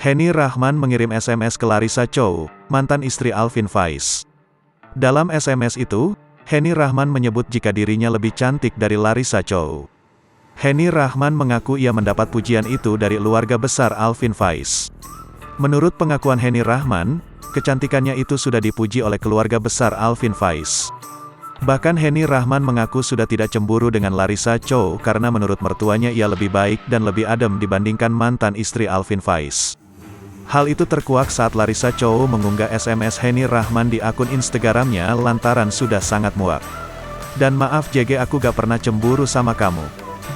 Henny Rahman mengirim SMS ke Larissa Chow, mantan istri Alvin Faiz. Dalam SMS itu, Henny Rahman menyebut jika dirinya lebih cantik dari Larissa Chow. Henny Rahman mengaku ia mendapat pujian itu dari keluarga besar Alvin Faiz. Menurut pengakuan Henny Rahman, kecantikannya itu sudah dipuji oleh keluarga besar Alvin Faiz. Bahkan Henny Rahman mengaku sudah tidak cemburu dengan Larissa Chow karena menurut mertuanya ia lebih baik dan lebih adem dibandingkan mantan istri Alvin Faiz. Hal itu terkuak saat Larissa Chow mengunggah SMS Henny Rahman di akun Instagramnya lantaran sudah sangat muak. Dan maaf JG, aku gak pernah cemburu sama kamu.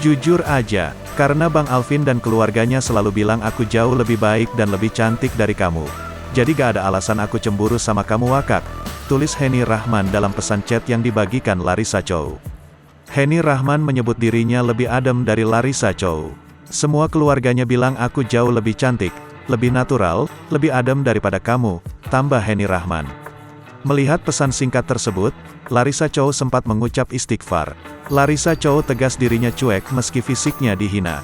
Jujur aja, karena Bang Alvin dan keluarganya selalu bilang aku jauh lebih baik dan lebih cantik dari kamu. Jadi gak ada alasan aku cemburu sama kamu wakak, tulis Henny Rahman dalam pesan chat yang dibagikan Larissa Chow. Henny Rahman menyebut dirinya lebih adem dari Larissa Chow. Semua keluarganya bilang aku jauh lebih cantik, lebih natural, lebih adem daripada kamu, tambah Henny Rahman. Melihat pesan singkat tersebut, Larissa Chow sempat mengucap istighfar. Larissa Chow tegas dirinya cuek meski fisiknya dihina.